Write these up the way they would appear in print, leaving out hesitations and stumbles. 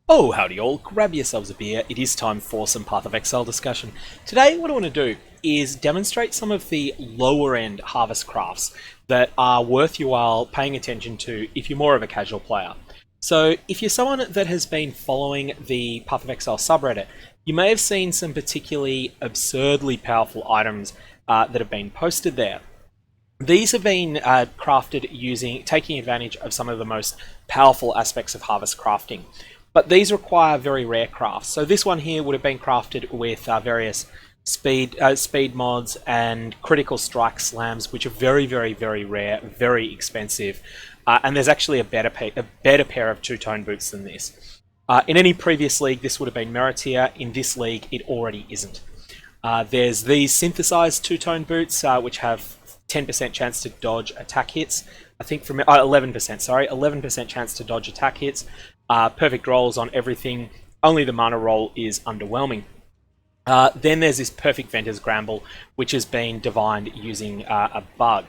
Oh, howdy all, grab yourselves a beer, it is time for some Path of Exile discussion. Today what I want to do is demonstrate some of the lower end harvest crafts that are worth your while paying attention to if you're more of a casual player. So if you're someone that has been following the Path of Exile subreddit, you may have seen some particularly absurdly powerful items that have been posted there. These have been crafted taking advantage of some of the most powerful aspects of harvest crafting. But these require very rare crafts. So this one here would have been crafted with various speed mods and critical strike slams, which are very, very, very rare, very expensive. And there's actually a better pair of two-tone boots than this. In any previous league, this would have been merit tier. In this league, it already isn't. There's these synthesized two-tone boots, which have 10% chance to dodge attack hits. I think from 11%, sorry, 11% chance to dodge attack hits. Perfect rolls on everything. Only the mana roll is underwhelming. Then there's this perfect Venter's Gramble, which has been divined using a bug.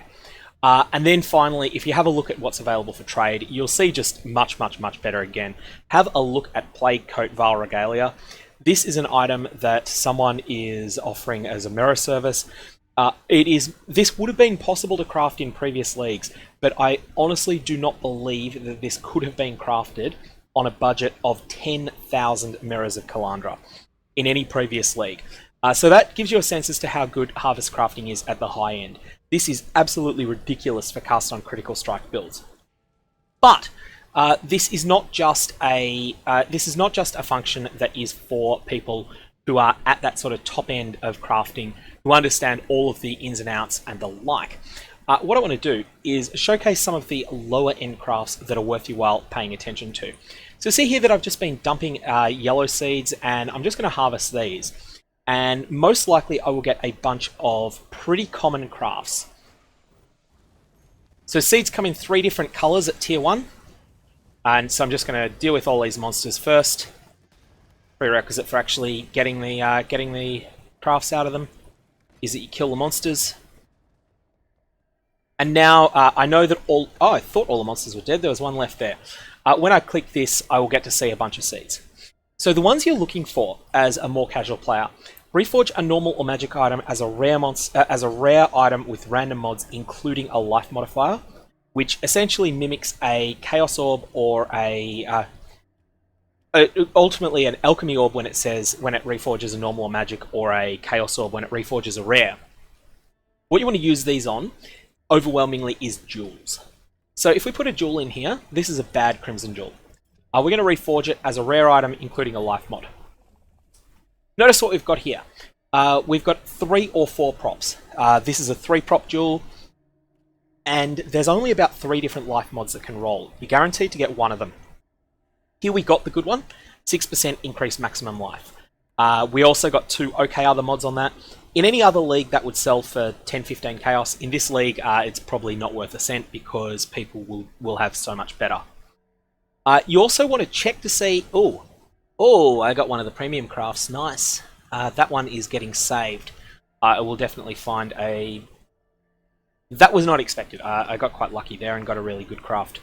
And then finally, if you have a look at what's available for trade, you'll see just much, much, much better again. Have a look at Plague Coat Vile Regalia. This is an item that someone is offering as a mirror service. This would have been possible to craft in previous leagues, but I honestly do not believe that this could have been crafted on a budget of 10,000 Mirrors of Kalandra in any previous league. So that gives you a sense as to how good harvest crafting is at the high end. This is absolutely ridiculous for cast on critical strike builds. But this is not just a function that is for people who are at that sort of top end of crafting, who understand all of the ins and outs and the like. What I want to do is showcase some of the lower end crafts that are worth your while paying attention to. So see here that I've just been dumping yellow seeds, and I'm just going to harvest these. And most likely I will get a bunch of pretty common crafts. So seeds come in 3 different colors at tier 1. And so I'm just going to deal with all these monsters first. Prerequisite for actually getting the crafts out of them is that you kill the monsters. And now I know that I thought all the monsters were dead. There was one left there. When I click this, I will get to see a bunch of seeds. So the ones you're looking for as a more casual player, Reforge a normal or magic item as a rare item with random mods, including a life modifier, which essentially mimics a Chaos Orb or ultimately an Alchemy Orb when it reforges a normal or magic, or a Chaos Orb when it reforges a rare. What you want to use these on overwhelmingly is jewels. So if we put a jewel in here, this is a bad Crimson Jewel. We're going to reforge it as a rare item, including a life mod. Notice what we've got here. We've got 3 or 4 props. This is a 3-prop jewel, and there's only about 3 different life mods that can roll. You're guaranteed to get one of them. Here we got the good one, 6% increased maximum life. We also got 2 okay other mods on that. In any other league that would sell for 10-15 chaos. In this league, it's probably not worth a cent because people will have so much better. You also want to check to see, oh, I got one of the premium crafts, nice. That one is getting saved. I will definitely find a... That was not expected. I got quite lucky there and got a really good craft.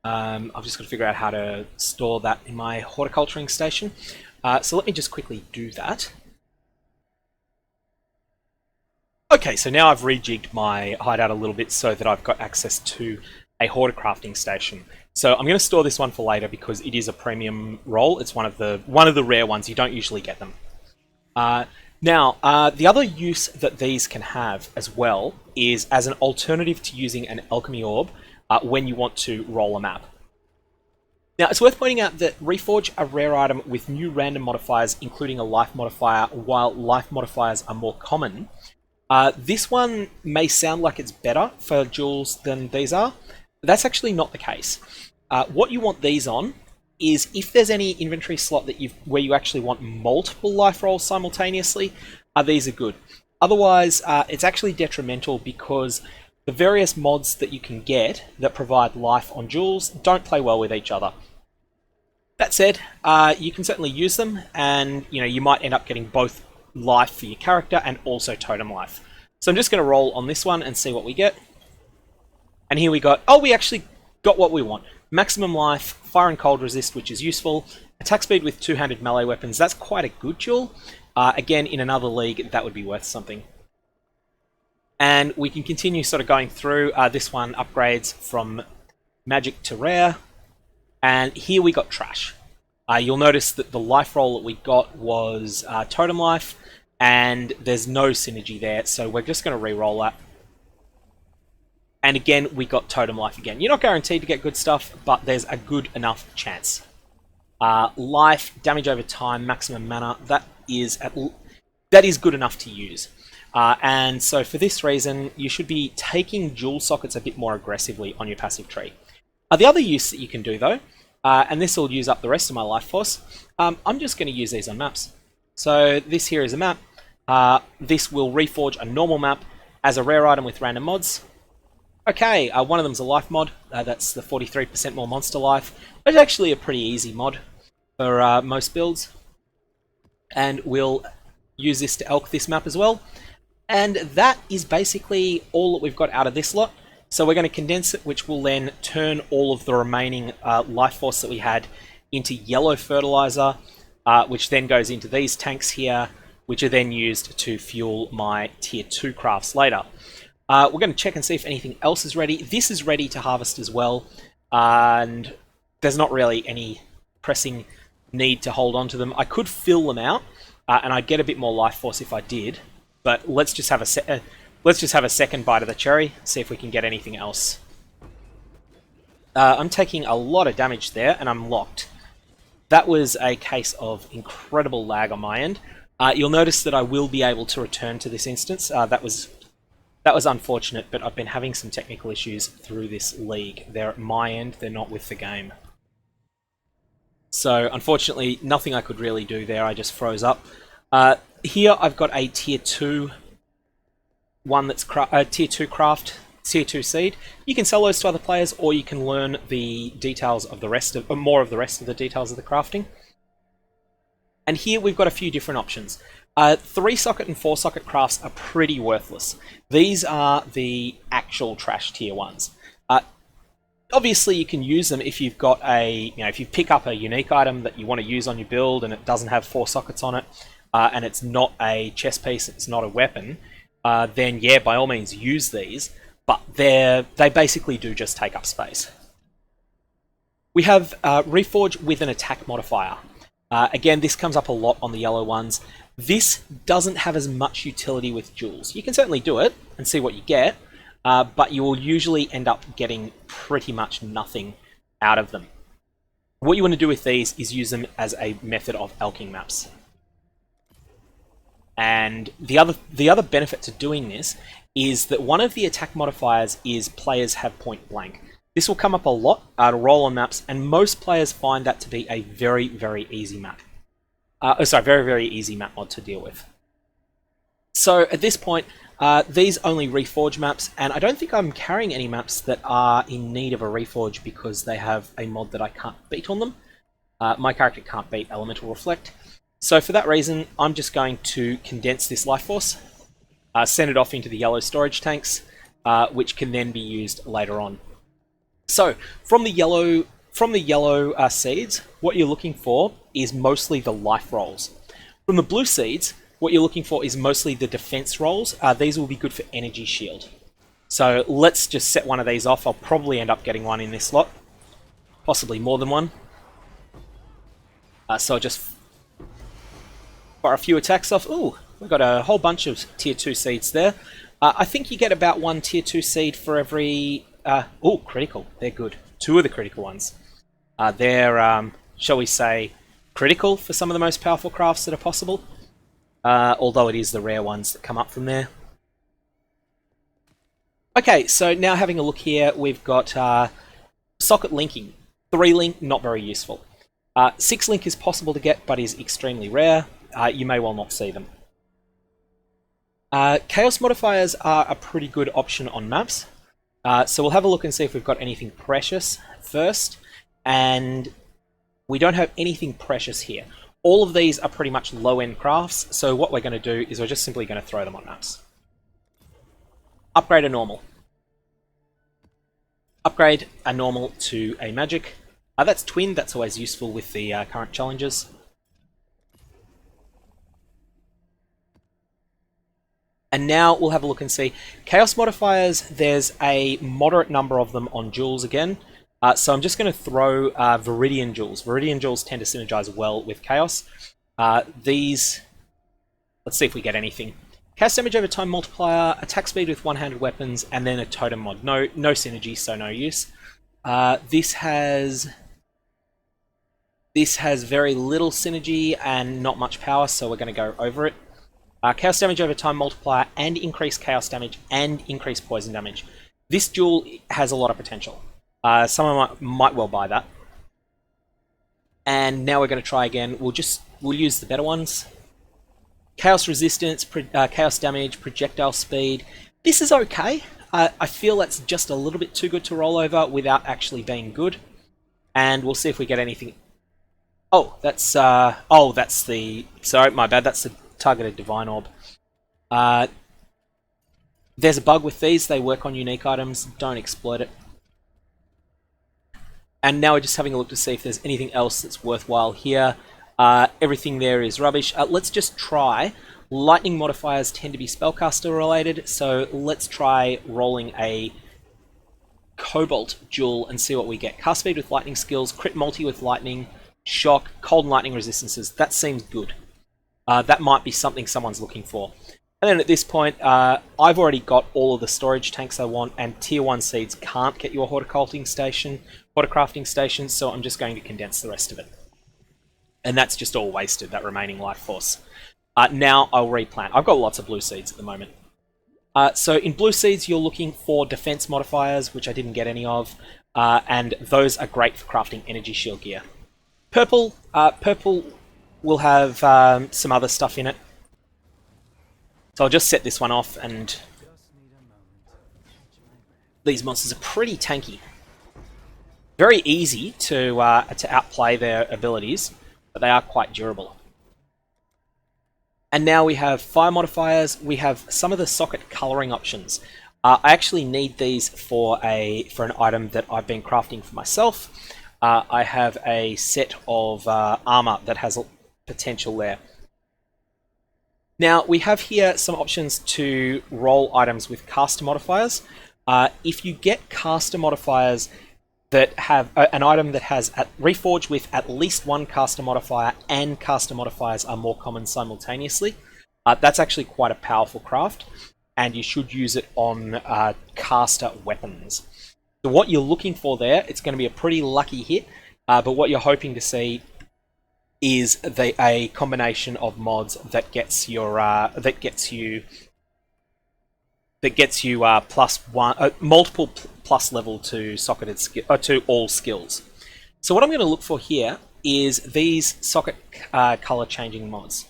I've just got to figure out how to store that in my horticulturing station. So let me just quickly do that. Okay, so now I've rejigged my hideout a little bit so that I've got access to a horticrafting station. So I'm going to store this one for later because it is a premium roll. It's one of the rare ones. You don't usually get them. Now, the other use that these can have as well is as an alternative to using an alchemy orb when you want to roll a map. Now, it's worth pointing out that Reforge a rare item with new random modifiers, including a life modifier, while life modifiers are more common. This one may sound like it's better for jewels than these are, but that's actually not the case. What you want these on is if there's any inventory slot where you actually want multiple life rolls simultaneously, these are good. Otherwise, it's actually detrimental because the various mods that you can get that provide life on jewels don't play well with each other. That said, you can certainly use them, and you might end up getting both life for your character and also totem life. So I'm just going to roll on this one and see what we get. And here we got, we actually got what we want. Maximum life, fire and cold resist, which is useful, Attack speed with two-handed melee weapons, that's quite a good jewel. Again, in another league, that would be worth something. And we can continue sort of going through. This one upgrades from magic to rare. And here we got trash. You'll notice that the life roll that we got was totem life, and there's no synergy there, so we're just going to re-roll that. And again, we got totem life again. You're not guaranteed to get good stuff, but there's a good enough chance. Life, damage over time, maximum mana, that is good enough to use. And so for this reason, you should be taking jewel sockets a bit more aggressively on your passive tree. The other use that you can do though, and this will use up the rest of my life force, I'm just going to use these on maps. So this here is a map. This will reforge a normal map as a rare item with random mods. Okay, one of them's a life mod. That's the 43% more monster life. It's actually a pretty easy mod for most builds. And we'll use this to elk this map as well. And that is basically all that we've got out of this lot. So we're going to condense it, which will then turn all of the remaining life force that we had into yellow fertilizer, which then goes into these tanks here, which are then used to fuel my tier 2 crafts later. We're going to check and see if anything else is ready. This is ready to harvest as well, and there's not really any pressing need to hold on to them. I could fill them out, and I'd get a bit more life force if I did, but let's just have a second bite of the cherry, see if we can get anything else. I'm taking a lot of damage there, and I'm locked. That was a case of incredible lag on my end. You'll notice that I will be able to return to this instance. That was unfortunate, but I've been having some technical issues through this league. They're at my end, they're not with the game. So, unfortunately, nothing I could really do there, I just froze up. Here I've got a tier 2 one that's tier 2 craft, tier 2 seed. You can sell those to other players, or you can learn the details of the rest of, more of the rest of the details of the crafting. And here we've got a few different options. 3-socket and 4-socket crafts are pretty worthless. These are the actual trash tier ones. Obviously, you can use them if you've got if you pick up a unique item that you want to use on your build and it doesn't have 4 sockets on it, and it's not a chest piece, it's not a weapon, then yeah, by all means use these, but they basically do just take up space. We have Reforge with an attack modifier. Again, this comes up a lot on the yellow ones. This doesn't have as much utility with jewels. You can certainly do it and see what you get, but you will usually end up getting pretty much nothing out of them. What you want to do with these is use them as a method of alching maps. And the other benefit to doing this is that one of the attack modifiers is players have point blank. This will come up a lot to roll on maps, and most players find that to be a very, very easy map. Very, very easy map mod to deal with. So at this point, these only reforge maps, and I don't think I'm carrying any maps that are in need of a reforge because they have a mod that I can't beat on them. My character can't beat Elemental Reflect. So for that reason, I'm just going to condense this life force, send it off into the yellow storage tanks, which can then be used later on. So from the yellow seeds, what you're looking for is mostly the life rolls. From the blue seeds, what you're looking for is mostly the defense rolls. These will be good for energy shield. So let's just set one of these off. I'll probably end up getting one in this slot, possibly more than one. So I'll just fire a few attacks off. Ooh, we've got a whole bunch of tier 2 seeds there. I think you get about 1 tier 2 seed for every... oh, critical. They're good. 2 of the critical ones. They're, shall we say, critical for some of the most powerful crafts that are possible. Although it is the rare ones that come up from there. Okay, so now having a look here, we've got socket linking. 3-link, not very useful. 6-link is possible to get, but is extremely rare. You may well not see them. Chaos modifiers are a pretty good option on maps. So we'll have a look and see if we've got anything precious first. And we don't have anything precious here. All of these are pretty much low-end crafts, so what we're going to do is we're just simply going to throw them on maps. Upgrade a normal. Upgrade a normal to a magic. That's Twin, that's always useful with the current challenges. And now we'll have a look and see. Chaos modifiers, there's a moderate number of them on jewels again. So I'm just going to throw Viridian jewels. Viridian jewels tend to synergize well with Chaos. These, let's see if we get anything. Cast damage over time multiplier, attack speed with one-handed weapons, and then a totem mod. No synergy, so no use. This has very little synergy and not much power, so we're going to go over it. Chaos damage over time multiplier and increased chaos damage and increased poison damage. This jewel has a lot of potential. Someone might well buy that. And now we're going to try again. We'll use the better ones. Chaos resistance, chaos damage, projectile speed. This is okay. I feel that's just a little bit too good to roll over without actually being good. And we'll see if we get anything. Oh, that's the. Sorry, my bad. That's the targeted divine orb. There's a bug with these. They work on unique items. Don't exploit it. And now we're just having a look to see if there's anything else that's worthwhile here. Everything there is rubbish. Let's just try. Lightning modifiers tend to be spellcaster related, so let's try rolling a Cobalt jewel and see what we get. Cast speed with lightning skills, crit multi with lightning, shock, cold and lightning resistances. That seems good. That might be something someone's looking for. And then at this point, I've already got all of the storage tanks I want, and tier 1 seeds can't get you a horticulting station, horticrafting station, so I'm just going to condense the rest of it. And that's just all wasted, that remaining life force. Now I'll replant. I've got lots of blue seeds at the moment. So in blue seeds, you're looking for defense modifiers, which I didn't get any of, and those are great for crafting energy shield gear. Purple will have some other stuff in it. So I'll just set this one off, and these monsters are pretty tanky. Very easy to outplay their abilities, but they are quite durable. And now we have fire modifiers. We have some of the socket coloring options. I actually need these for an item that I've been crafting for myself. I have a set of armor that has potential there. Now we have here some options to roll items with caster modifiers. If you get caster modifiers that have an item that has Reforge with at least one caster modifier, and caster modifiers are more common simultaneously, that's actually quite a powerful craft, and you should use it on caster weapons. So what you're looking for there, it's going to be a pretty lucky hit, but what you're hoping to see is a combination of mods that gets you +1, multiple plus level to socketed to all skills. So what I'm going to look for here is these socket color changing mods.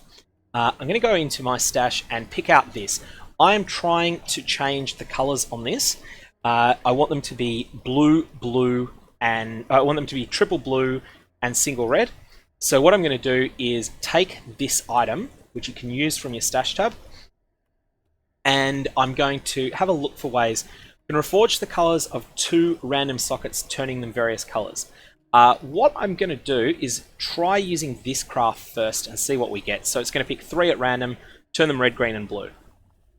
I'm going to go into my stash and pick out this. I am trying to change the colors on this. I want them to be blue, and I want them to be triple blue and single red. So what I'm going to do is take this item, which you can use from your stash tab, and I'm going to have a look for ways. I'm going to reforge the colors of 2 random sockets, turning them various colors. What I'm going to do is try using this craft first and see what we get. So it's going to pick 3 at random, turn them red, green, and blue.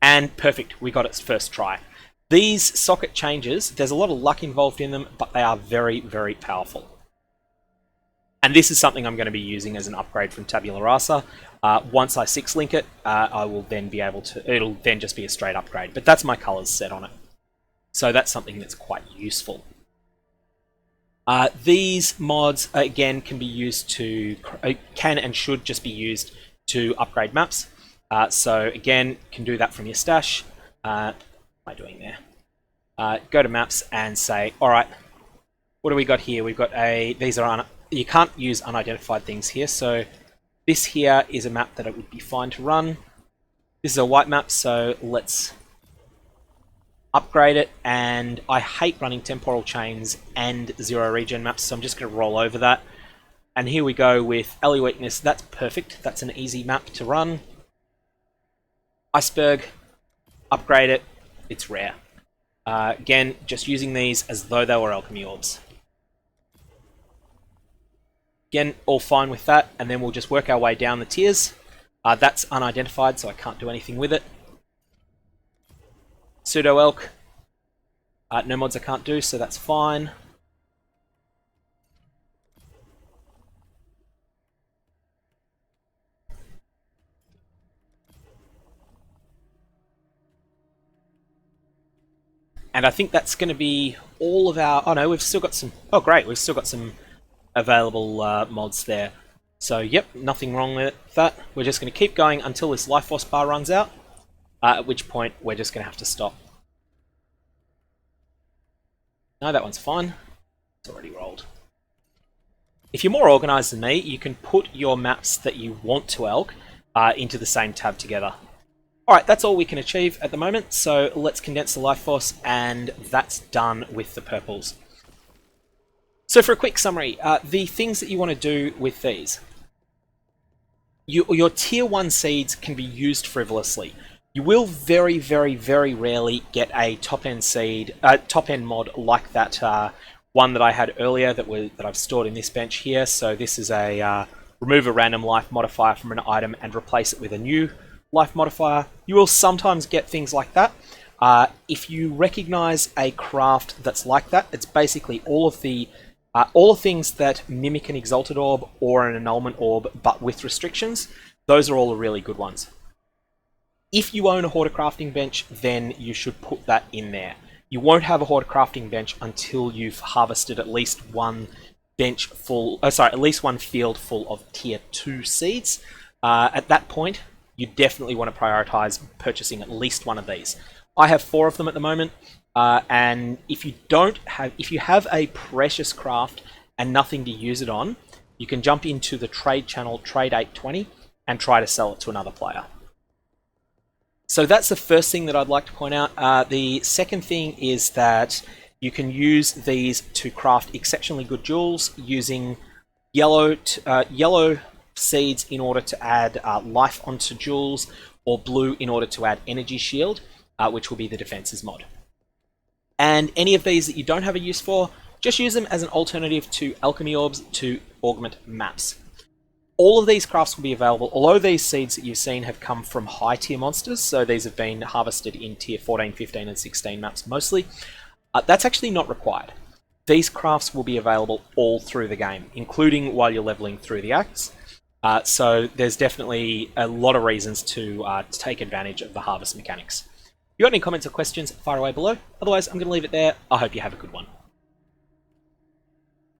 And perfect, we got it first try. These socket changes, there's a lot of luck involved in them, but they are very, very powerful. And this is something I'm going to be using as an upgrade from Tabula Rasa. Once I 6-link it, I will then be able to, it'll then just be a straight upgrade. But that's my colors set on it. So that's something that's quite useful. These mods, again, can be used to, can and should just be used to upgrade maps. So again, can do that from your stash. What am I doing there? Go to maps and say, all right, what do we got here? We've got these are, you can't use unidentified things here. So this here is a map that it would be fine to run. This is a white map, so let's upgrade it. And I hate running temporal chains and 0 regen maps, so I'm just going to roll over that. And here we go with Alley Weakness. That's perfect. That's an easy map to run. Iceberg, upgrade it. It's rare. Again, just using these as though they were alchemy orbs. Again, all fine with that, and then we'll just work our way down the tiers. That's unidentified, so I can't do anything with it. Pseudo elk. No mods I can't do, so that's fine. And I think that's going to be all of our... Oh no, we've still got some... Oh great, we've still got some available mods there. So yep, nothing wrong with that. We're just going to keep going until this life force bar runs out, at which point we're just going to have to stop. No, that one's fine. It's already rolled. If you're more organized than me, you can put your maps that you want to elk into the same tab together. Alright, that's all we can achieve at the moment, so let's condense the life force, and that's done with the purples. So for a quick summary, the things that you want to do with these. Your tier 1 seeds can be used frivolously. You will very, very, very rarely get a top-end seed, top-end mod like that one that I had earlier that I've stored in this bench here. So this is a remove a random life modifier from an item and replace it with a new life modifier. You will sometimes get things like that. If you recognize a craft that's like that, it's basically all the things that mimic an exalted orb or an annulment orb, but with restrictions. Those are all the really good ones. If you own a Hoarder crafting bench, then you should put that in there. You won't have a Hoarder crafting bench until you've harvested at least one bench full, at least one field full of tier 2 seeds. At that point, you definitely want to prioritize purchasing at least one of these. I have 4 of them at the moment, and if you have a precious craft and nothing to use it on, you can jump into the trade channel Trade 820 and try to sell it to another player. So that's the first thing that I'd like to point out. The second thing is that you can use these to craft exceptionally good jewels using yellow seeds in order to add life onto jewels, or blue in order to add energy shield, which will be the defenses mod. And any of these that you don't have a use for, just use them as an alternative to alchemy orbs to augment maps. All of these crafts will be available, although these seeds that you've seen have come from high tier monsters, so these have been harvested in tier 14, 15 and 16 maps mostly. That's actually not required. These crafts will be available all through the game, including while you're leveling through the acts. So there's definitely a lot of reasons to take advantage of the harvest mechanics. If you got any comments or questions, fire away below. Otherwise, I'm going to leave it there. I hope you have a good one.